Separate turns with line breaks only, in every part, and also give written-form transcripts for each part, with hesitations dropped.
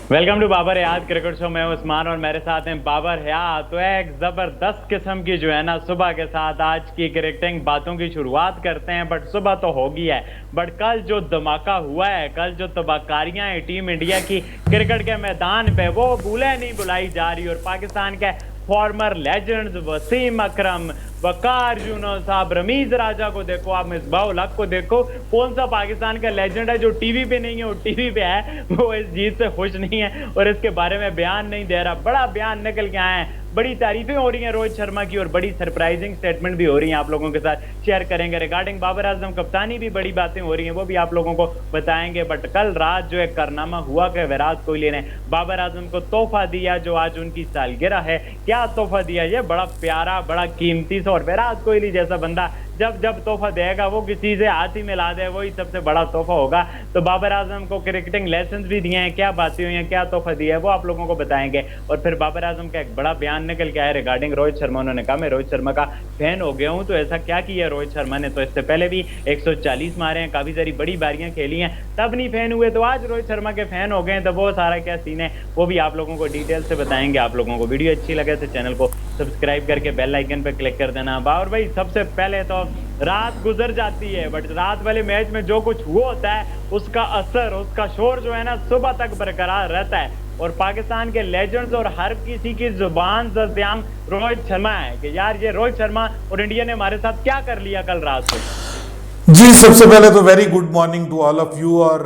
Welcome to Babar Hayat cricket show. मैं उस्मान और मेरे साथ हैं बाबर हयात। तो एक जबरदस्त किस्म की जो है ना सुबह के साथ आज की क्रिकेटिंग बातों की शुरुआत करते हैं। बट सुबह तो होगी है, बट कल जो धमाका हुआ है, कल जो तबाहकारियां हैं टीम इंडिया की क्रिकेट के मैदान पे, वो भूले नहीं बुलाई जा रही। और पाकिस्तान के फॉर्मर लेजेंड्स वसीम अकरम, वकार यूनुस साहब, रमीज राजा को देखो, आप मिसबाउल हक को देखो, कौन सा पाकिस्तान का लेजेंड है जो टीवी पे नहीं है, वो टीवी पे है, वो इस जीत से खुश नहीं है और इसके बारे में बयान नहीं दे रहा। बड़ा बयान निकल के आए हैं, बड़ी तारीफें हो रही हैं रोहित शर्मा की और बड़ी सरप्राइजिंग स्टेटमेंट भी हो रही हैं, आप लोगों के साथ शेयर करेंगे। रिगार्डिंग बाबर आजम कप्तानी भी बड़ी बातें हो रही हैं, वो भी आप लोगों को बताएंगे। बट कल रात जो एक कारनामा हुआ कि विराट कोहली ने बाबर आजम को तोहफा दिया, जो आज उनकी सालगिरह है, क्या तोहफा दिया, ये बड़ा प्यारा, बड़ा कीमती सा। और विराट कोहली जैसा बंदा जब जब तोहफा देगा वो किसी से हाथ ही मिला दे, वही सबसे बड़ा तोहफा होगा। तो बाबर आजम को क्रिकेटिंग लेसन भी दिए हैं, क्या बातें हुई हैं, क्या तोहफा दिया है, वो आप लोगों को बताएंगे। और फिर बाबर आजम का एक बड़ा बयान निकल के आया रिगार्डिंग रोहित शर्मा। उन्होंने कहा मैं रोहित शर्मा का फैन हो गया हूं। तो ऐसा क्या किया रोहित शर्मा ने? तो इससे पहले भी 140 मारे हैं, काफी सारी बड़ी बारियां खेली हैं, तब नहीं फैन हुए, तो आज रोहित शर्मा के फैन हो गए। तो वो सारा क्या सीन है वो भी आप लोगों को डिटेल से बताएंगे। आप लोगों को वीडियो अच्छी लगे तो चैनल को सब्सक्राइब करके बेल आइकन पे क्लिक कर देना। और भाई सबसे पहले तो रात गुजर जाती है, बट रात वाले मैच में जो कुछ हुआ होता है उसका असर, उसका शोर जो है ना सुबह तक बरकरार रहता है। और पाकिस्तान के लेजेंड्स और हर किसी की जुबान दरमियान रोहित शर्मा है कि यार ये रोहित शर्मा और इंडिया ने हमारे साथ क्या कर लिया कल रात को।
जी, सबसे पहले तो very good morning to all of you. और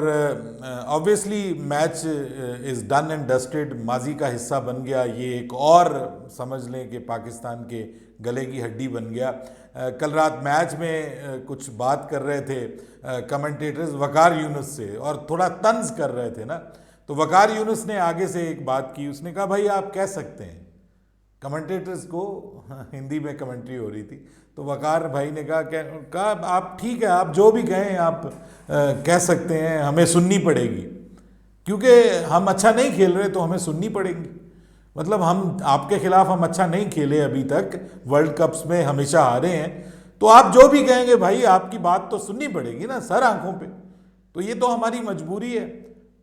obviously match is done and dusted, माजी का हिस्सा बन गया। ये एक और समझ लें कि पाकिस्तान के गले की हड्डी बन गया। कल रात मैच में कुछ बात कर रहे थे कमेंटेटर्स वकार यूनुस से और थोड़ा तंज कर रहे थे ना, तो वकार यूनुस ने आगे से एक बात की। उसने कहा भाई आप कह सकते हैं, कमेंटेटर्स को हिंदी में कमेंट्री हो रही थी, तो वकार भाई ने कहा आप ठीक है, आप जो भी कहें आप कह सकते हैं, हमें सुननी पड़ेगी क्योंकि हम अच्छा नहीं खेल रहे, तो हमें सुननी पड़ेगी। मतलब हम आपके खिलाफ हम अच्छा नहीं खेले अभी तक, वर्ल्ड कप्स में हमेशा हारे हैं, तो आप जो भी कहेंगे भाई आपकी बात तो सुननी पड़ेगी ना सर, आंखों पे। तो ये तो हमारी मजबूरी है।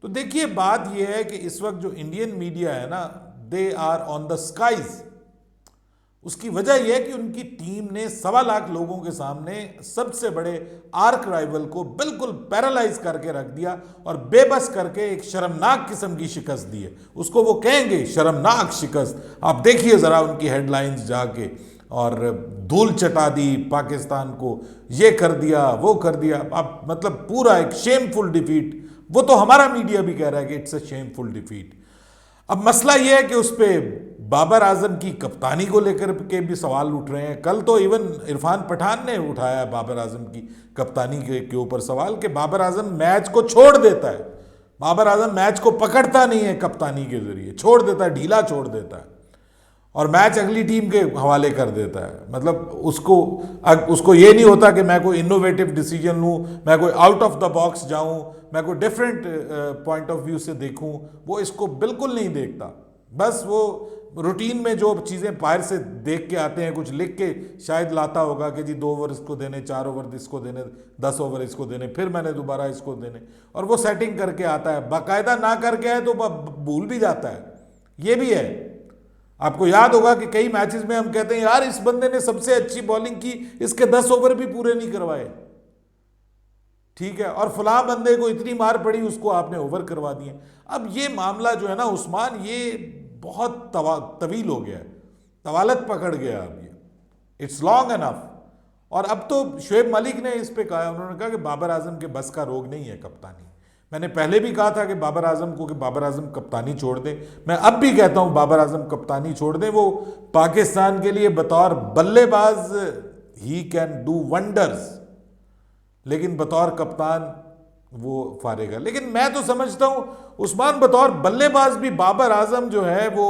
तो देखिए बात ये है कि इस वक्त जो इंडियन मीडिया है ना, they are on the skies. उसकी वजह यह है कि उनकी टीम ने 1.25 लाख लोगों के सामने सबसे बड़े आर्क राइवल को बिल्कुल पैरालाइज करके रख दिया और बेबस करके एक शर्मनाक किस्म की शिकस्त दी है। उसको वो कहेंगे शर्मनाक शिकस्त। आप देखिए ज़रा उनकी हेडलाइंस जाके, और धूल चटा दी पाकिस्तान को, ये कर दिया वो कर दिया। आप मतलब पूरा एक शेमफुल डिफीट। वो तो हमारा मीडिया भी कह रहा है कि इट्स अ शेमफुल डिफीट। अब मसला यह है कि उस पर बाबर आजम की कप्तानी को लेकर के भी सवाल उठ रहे हैं। कल तो इवन इरफान पठान ने उठाया बाबर आजम की कप्तानी के ऊपर सवाल कि बाबर आजम मैच को छोड़ देता है, बाबर आजम मैच को पकड़ता नहीं है कप्तानी के जरिए, छोड़ देता है, ढीला छोड़ देता है और मैच अगली टीम के हवाले कर देता है। मतलब उसको ये नहीं होता कि मैं कोई इनोवेटिव डिसीजन लूँ, मैं कोई आउट ऑफ द बॉक्स जाऊँ, मैं कोई डिफरेंट पॉइंट ऑफ व्यू से देखूँ, वो इसको बिल्कुल नहीं देखता। बस वो रूटीन में जो चीज़ें बाहर से देख के आते हैं, कुछ लिख के शायद लाता होगा कि जी 2 ओवर इसको देने, 4 ओवर इसको देने, 10 ओवर इसको देने, फिर मैंने दोबारा इसको देने, और वो सेटिंग करके आता है। बाकायदा ना करके आए तो भूल भी जाता है। ये भी है। आपको याद होगा कि कई मैचेस में हम कहते हैं यार इस बंदे ने सबसे अच्छी बॉलिंग की, इसके 10 ओवर भी पूरे नहीं करवाए, ठीक है, और फलां बंदे को इतनी मार पड़ी उसको आपने ओवर करवा दिए। अब ये मामला जो है ना उस्मान, ये बहुत तवील हो गया है, तवालत पकड़ गया अब ये, इट्स लॉन्ग एनफ। और अब तो शुएब मलिक ने इस पे कहा, उन्होंने कहा कि बाबर आजम के बस का रोग नहीं है कप्तानी। मैंने पहले भी कहा था कि बाबर आजम को कि बाबर आजम कप्तानी छोड़ दें, मैं अब भी कहता हूं बाबर आजम कप्तानी छोड़ दें। वो पाकिस्तान के लिए बतौर बल्लेबाज ही कैन डू वंडर्स, लेकिन बतौर कप्तान वो फारेग है। लेकिन मैं तो समझता हूं उस्मान बतौर बल्लेबाज भी बाबर आजम जो है वो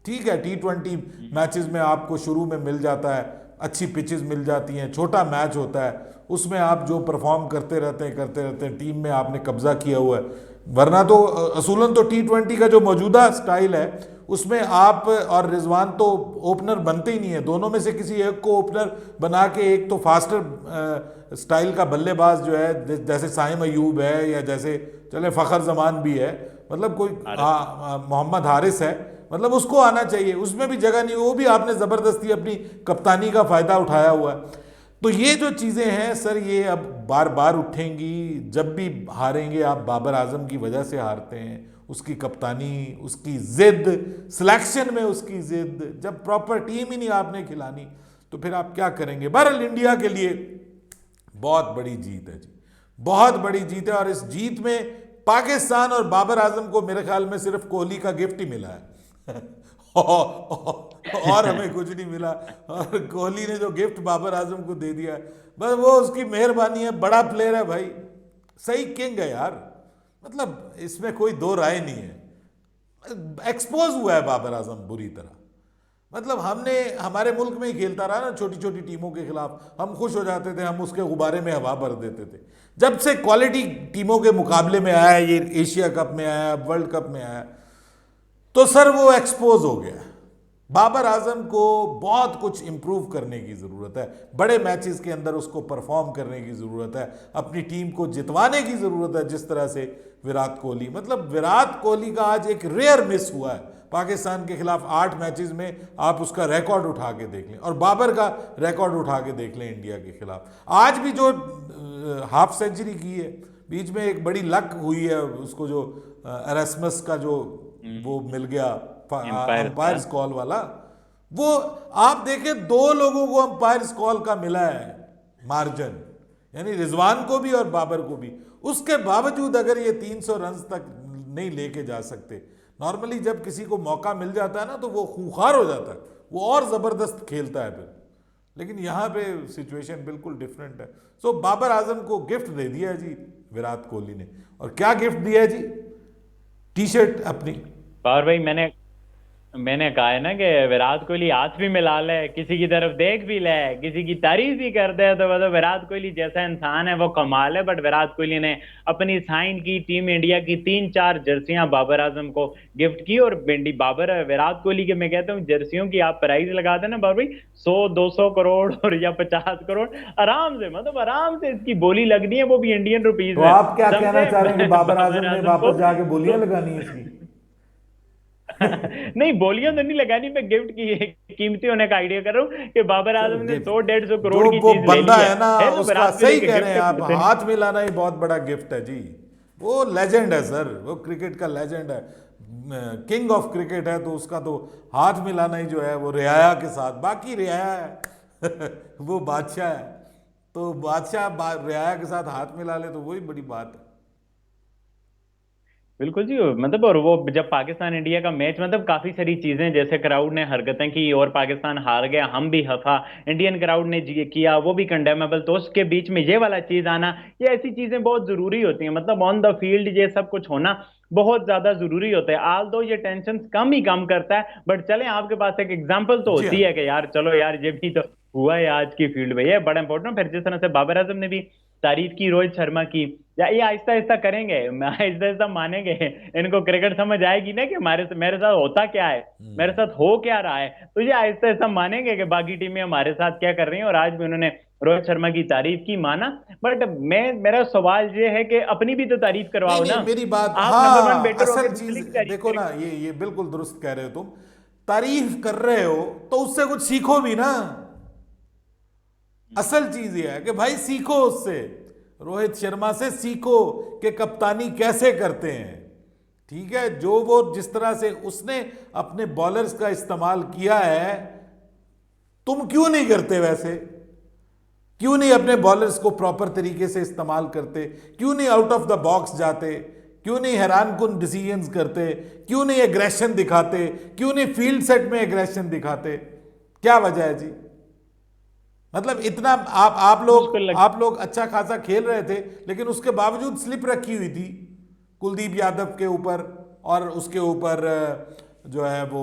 ठीक है। T20 मैचेस में आपको शुरू में मिल जाता है, अच्छी पिचेस मिल जाती हैं, छोटा मैच होता है, उसमें आप जो परफॉर्म करते रहते हैं, टीम में आपने कब्जा किया हुआ है। वरना तो असूलन तो T20 का जो मौजूदा स्टाइल है उसमें आप और रिजवान तो ओपनर बनते ही नहीं है। दोनों में से किसी एक को ओपनर बना के, एक तो फास्टर स्टाइल का बल्लेबाज जो है जैसे साइम अयूब है या जैसे चले फ़खर जमान भी है, मतलब कोई मोहम्मद हारिस है, मतलब उसको आना चाहिए, उसमें भी जगह नहीं, वो भी आपने ज़बरदस्ती अपनी कप्तानी का फ़ायदा उठाया हुआ है। तो ये जो चीज़ें हैं सर, ये अब बार बार उठेंगी। जब भी हारेंगे आप, बाबर आजम की वजह से हारते हैं, उसकी कप्तानी, उसकी ज़िद, सिलेक्शन में उसकी ज़िद, जब प्रॉपर टीम ही नहीं आपने खिलानी तो फिर आप क्या करेंगे। बहरहाल इंडिया के लिए बहुत बड़ी जीत है जी, बहुत बड़ी जीत है। और इस जीत में पाकिस्तान और बाबर आजम को मेरे ख्याल में सिर्फ कोहली का गिफ्ट ही मिला है और हमें कुछ नहीं मिला। और कोहली ने जो गिफ्ट बाबर आजम को दे दिया है, बस वो उसकी मेहरबानी है। बड़ा प्लेयर है भाई, सही किंग है यार, मतलब इसमें कोई दो राय नहीं है। एक्सपोज हुआ है बाबर आजम बुरी तरह, मतलब हमने हमारे मुल्क में ही खेलता रहा ना छोटी छोटी टीमों के खिलाफ, हम खुश हो जाते थे, हम उसके गुब्बारे में हवा भर देते थे। जब से क्वालिटी टीमों के मुकाबले में आया, ये एशिया कप में आया, वर्ल्ड कप में आया, तो सर वो एक्सपोज हो गया। बाबर आजम को बहुत कुछ इंप्रूव करने की ज़रूरत है, बड़े मैचेस के अंदर उसको परफॉर्म करने की ज़रूरत है, अपनी टीम को जितवाने की ज़रूरत है। जिस तरह से विराट कोहली, मतलब विराट कोहली का आज एक रेयर मिस हुआ है पाकिस्तान के खिलाफ 8 मैचेस में, आप उसका रिकॉर्ड उठा के देख लें, और बाबर का रिकॉर्ड उठा के देख लें इंडिया के खिलाफ। आज भी जो हाफ सेंचुरी की है, बीच में एक बड़ी लक हुई है उसको, जो एरास्मस का जो वो मिल गया अंपायर्स कॉल वाला, वो आप देखें 2 लोगों को अंपायर्स कॉल का मिला है मार्जिन, यानी रिजवान को भी और बाबर को भी। उसके बावजूद अगर ये 300 रन तक नहीं लेके जा सकते, नॉर्मली जब किसी को मौका मिल जाता है ना तो वो खूंखार हो जाता है, वो और ज़बरदस्त खेलता है फिर, लेकिन यहाँ पे सिचुएशन बिल्कुल डिफरेंट है। सो बाबर आजम को गिफ्ट दे दिया है जी विराट कोहली ने, और क्या गिफ्ट दिया है जी, टी शर्ट अपनी।
और भाई मैंने कहा है ना कि विराट कोहली हाथ भी मिला ले, किसी की तरफ देख भी ले, किसी की तारीफ भी करते हैं, तो मतलब विराट कोहली जैसा इंसान है वो कमाल है। बट विराट कोहली ने अपनी साइन की टीम इंडिया की 3-4 जर्सियां बाबर आजम को गिफ्ट की। और बाबर विराट कोहली के, मैं कहता हूँ जर्सियों की आप प्राइस लगा देना भाई 100-200 करोड़ और या 50 करोड़ आराम से, मतलब आराम से इसकी बोली लगनी है, वो भी इंडियन रुपीज
तो
में।
आप क्या कहना चाह रहे हैं कि बाबर आजम ने वापस जाके बोलियां लगानी है इसकी?
नहीं, बोलियां तो नहीं लगानी, मैं गिफ्ट की कीमती होने का आइडिया कर रहा हूँ कि बाबर आजम ने 100-150 करोड़ की
वो
चीज ले
बंदा
ली
है ना
है तो
उसका,
विराट
सही
कोहली के
कह रहे हैं आप,
गिफ्ट
हाथ मिलाना ही बहुत बड़ा गिफ्ट है जी। वो लेजेंड है सर, वो क्रिकेट का लेजेंड है, किंग ऑफ क्रिकेट है, तो उसका तो हाथ मिलाना ही जो है वो रियाया के साथ, बाकी रियाया है वो बादशाह है, तो बादशाह रियाया के साथ हाथ मिला ले तो वही बड़ी बात है।
बिल्कुल जी, मतलब और वो जब पाकिस्तान इंडिया का मैच, मतलब काफी सारी चीजें, जैसे क्राउड ने हरकतें की और पाकिस्तान हार गया, हम भी हफा, इंडियन क्राउड ने किया, वो भी कंडेमेबल। तो उसके बीच में ये वाला चीज आना, ये ऐसी चीजें बहुत जरूरी होती हैं, मतलब ऑन द फील्ड ये सब कुछ होना बहुत ज्यादा जरूरी होता है। आल दो ये टेंशन कम ही कम करता है, बट चले आपके पास एक एग्जाम्पल तो
जी
होती
हाँ।
है कि यार चलो यार ये भी तो हुआ है आज की फील्ड में, ये बड़ा इंपॉर्टेंट। फिर जिस तरह से बाबर आजम ने भी तारीफ की रोहित शर्मा की, या ये आहिस्ता आहिस्ता करेंगे, आहिस्ता आहिस्ता मानेंगे, इनको क्रिकेट समझ आएगी ना कि हमारे मेरे साथ होता क्या है, मेरे साथ हो क्या रहा है, तो ये आहिस्ता आहिस्ता मानेंगे कि बाकी टीमें हमारे साथ क्या कर रही हैं। और आज भी उन्होंने रोहित शर्मा की तारीफ की, माना। बट मेरा सवाल ये है कि अपनी भी तो तारीफ
नहीं
करवाओ
नहीं,
ना,
मेरी बात,
आप नंबर 1
हाँ
बैटर
असल
होकर
चीज
दूसरे की तारीफ
देखो ना,
करेंगे।
ये बिल्कुल दुरुस्त कह रहे हो तुम, तारीफ कर रहे हो तो उससे कुछ सीखो भी ना। असल चीज ये है कि भाई सीखो उससे, रोहित शर्मा से सीखो कि कप्तानी कैसे करते हैं। ठीक है, जो वो जिस तरह से उसने अपने बॉलर्स का इस्तेमाल किया है, तुम क्यों नहीं करते वैसे? क्यों नहीं अपने बॉलर्स को प्रॉपर तरीके से इस्तेमाल करते? क्यों नहीं आउट ऑफ द बॉक्स जाते? क्यों नहीं हैरानकुन डिसीजंस करते? क्यों नहीं एग्रेशन दिखाते? क्यों नहीं फील्ड सेट में एग्रेशन दिखाते? क्या वजह है जी? मतलब इतना आप लोग अच्छा खासा खेल रहे थे, लेकिन उसके बावजूद स्लिप रखी हुई थी कुलदीप यादव के ऊपर, और उसके ऊपर जो है वो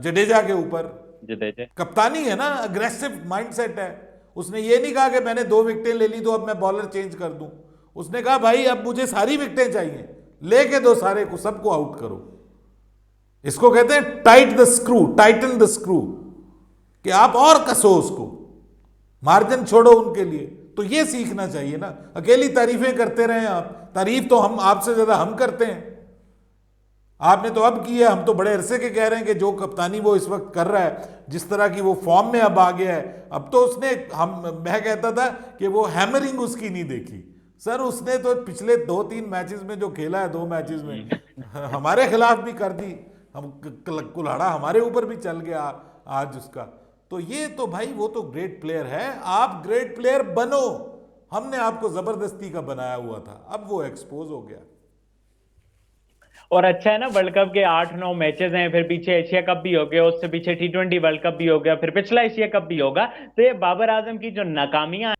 जडेजा के ऊपर।
जडेजा
कप्तानी है ना, अग्रेसिव माइंडसेट है। उसने ये नहीं कहा कि मैंने 2 विकेटें ले ली तो अब मैं बॉलर चेंज कर दूं। उसने कहा भाई अब मुझे सारी विकेटें चाहिए, लेके दो सारे को, सबको आउट करो। इसको कहते हैं tight the screw, Titan the screw, कि आप और कसो उसको, मार्जिन छोड़ो उनके लिए। तो ये सीखना चाहिए ना। अकेली तारीफें करते रहे आप, तारीफ तो हम आपसे ज्यादा हम करते हैं, आपने तो अब की है, हम तो बड़े अरसे के कह रहे हैं कि जो कप्तानी वो इस वक्त कर रहा है, जिस तरह की वो फॉर्म में अब आ गया है, अब तो उसने मैं कहता था कि वो हैमरिंग उसकी नहीं देखी सर, उसने तो पिछले 2-3 मैचेस में जो खेला है, 2 मैचेस में हमारे खिलाफ भी कर दी, हम कुल्हाड़ा हमारे ऊपर भी चल गया आज उसका। तो ये तो भाई वो तो ग्रेट प्लेयर है, आप ग्रेट प्लेयर बनो, हमने आपको जबरदस्ती का बनाया हुआ था, अब वो एक्सपोज हो गया।
और अच्छा है ना, वर्ल्ड कप के 8-9 मैचेस हैं, फिर पीछे एशिया कप भी हो गया, उससे पीछे T20 वर्ल्ड कप भी हो गया, फिर पिछला एशिया कप भी होगा। तो ये बाबर आजम की जो नाकामियां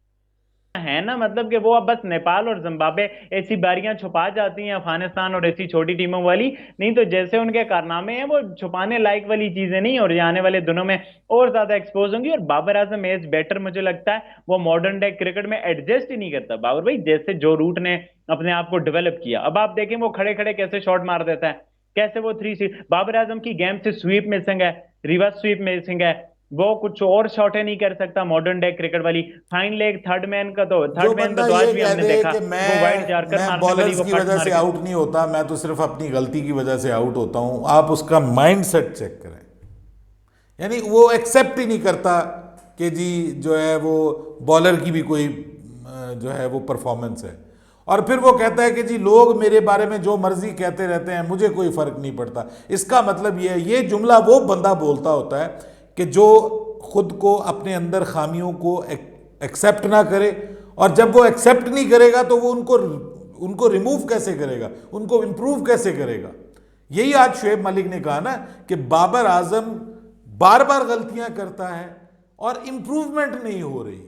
है ना, मतलब कि वो अब बस नेपाल और जिम्बाब्वे ऐसी बारियां छुपा जाती हैं, अफगानिस्तान और ऐसी छोटी टीमों वाली। नहीं तो जैसे उनके कारनामे हैं वो छुपाने लायक वाली चीजें नहीं, और ये आने वाले दिनों में और ज्यादा एक्सपोज होंगी। और बाबर आजम एज बैटर मुझे लगता है वो मॉडर्न डे क्रिकेट में एडजस्ट ही नहीं करता। बाबर भाई जैसे जो रूट ने अपने आप को डेवलप किया, अब आप देखें वो खड़े खड़े कैसे शॉट मार देता है, कैसे वो थ्री सी बाबर आजम की गेम से स्वीप मिसिंग है, रिवर्स स्वीप मिसिंग है, वो कुछ और शॉटें नहीं कर सकता मॉडर्न डे क्रिकेट वाली। फाइन लेग
जो
थर्ड मैन का
बंदा
तो
ये
आज भी
कह
हमने
दे
देखा,
कि
वो वाइड जाकर
मैं
मारने वाली
बॉलर्स
वो
की
कट
वजह
मार
से
के।
आउट नहीं होता, मैं तो सिर्फ अपनी गलती की वजह से आउट होता हूं, आप उसका माइंड सेट चेक करें। यानी वो एक्सेप्ट ही नहीं करता कि जी जो है वो बॉलर की भी कोई जो है वो परफॉर्मेंस है, और फिर वो कहता है कि जी लोग मेरे बारे में जो मर्जी कहते रहते हैं, मुझे कोई फर्क नहीं पड़ता। इसका मतलब ये है, ये जुमला वो बंदा बोलता होता है कि जो खुद को अपने अंदर खामियों को एक्सेप्ट ना करे, और जब वो एक्सेप्ट नहीं करेगा तो वो उनको उनको रिमूव कैसे करेगा, उनको इंप्रूव कैसे करेगा। यही आज शुएब मलिक ने कहा ना कि बाबर आजम बार बार गलतियां करता है और इंप्रूवमेंट नहीं हो रही,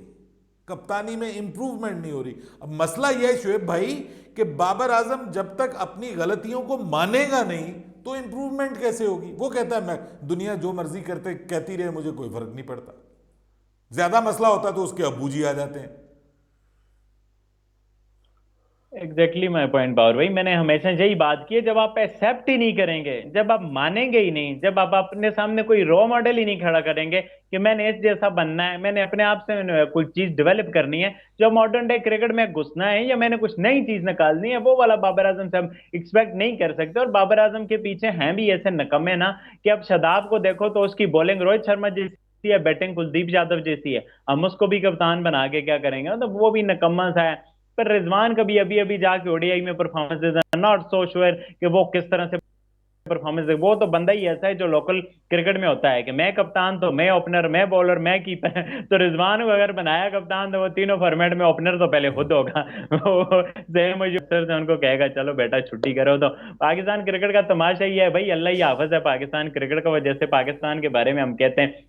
कप्तानी में इंप्रूवमेंट नहीं हो रही। अब मसला यह है शुएब भाई कि बाबर आजम जब तक अपनी गलतियों को मानेगा नहीं तो इंप्रूवमेंट कैसे होगी। वो कहता है मैं दुनिया जो मर्जी करते कहती रहे, मुझे कोई फर्क नहीं पड़ता। ज्यादा मसला होता तो उसके अबू जी आ जाते हैं।
एग्जैक्टली माई पॉइंट बावर भाई, मैंने हमेशा यही बात की है, जब आप एक्सेप्ट ही नहीं करेंगे, जब आप मानेंगे ही नहीं, जब आप अपने सामने कोई रॉ मॉडल ही नहीं खड़ा करेंगे कि मैंने इस जैसा बनना है, मैंने अपने आप से मैंने कोई चीज डेवलप करनी है, जो मॉडर्न डे क्रिकेट में घुसना है, या मैंने कुछ नई चीज निकालनी है, वो वाला बाबर आजम से हम एक्सपेक्ट नहीं कर सकते। और बाबर आजम के पीछे हैं भी ऐसे नकम्मे ना, कि अब शादाब को देखो तो उसकी बॉलिंग रोहित शर्मा जैसी है, बैटिंग कुलदीप यादव जैसी है, हम उसको भी कप्तान बना के क्या करेंगे, मतलब वो भी नकम्मा सा है। पर रिजवान कभी अभी अभी जाके ओडीआई में performance they, not so sure कि वो किस तरह से परफॉर्मेंस दे। वो तो बंदा ही ऐसा है जो लोकल क्रिकेट में होता है कि मैं कप्तान तो मैं ओपनर, मैं बॉलर, मैं कीपर। तो रिजवान को अगर बनाया कप्तान तो वो तीनों फॉर्मेट में ओपनर तो पहले खुद होगा। वो सेम सर से उनको कहेगा चलो बेटा छुट्टी करो। तो पाकिस्तान क्रिकेट का तमाशा ही है भाई, अल्लाह ही हाफिज है पाकिस्तान क्रिकेट का। वजह से पाकिस्तान के बारे में हम कहते हैं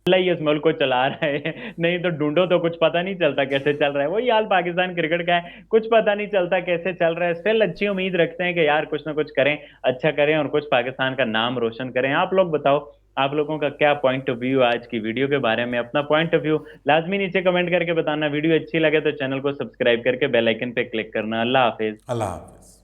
अल्लाह ही इस मुल्क को चला रहा है, नहीं तो ढूंढो तो कुछ पता नहीं चलता कैसे चल रहा है। वही हाल पाकिस्तान क्रिकेट का है, कुछ पता नहीं चलता कैसे चल रहा है। स्टिल अच्छी उम्मीद रखते हैं कि यार कुछ ना कुछ करें, अच्छा करें, और कुछ पाकिस्तान का नाम रोशन करें। आप लोग बताओ, आप लोगों का क्या पॉइंट ऑफ व्यू आज की वीडियो के बारे में, अपना पॉइंट ऑफ व्यू लाजमी नीचे कमेंट करके बताना। वीडियो अच्छी लगे तो चैनल को सब्सक्राइब करके बेल आइकन पे क्लिक करना। अल्लाह हाफिज।
अल्लाह हाफिज।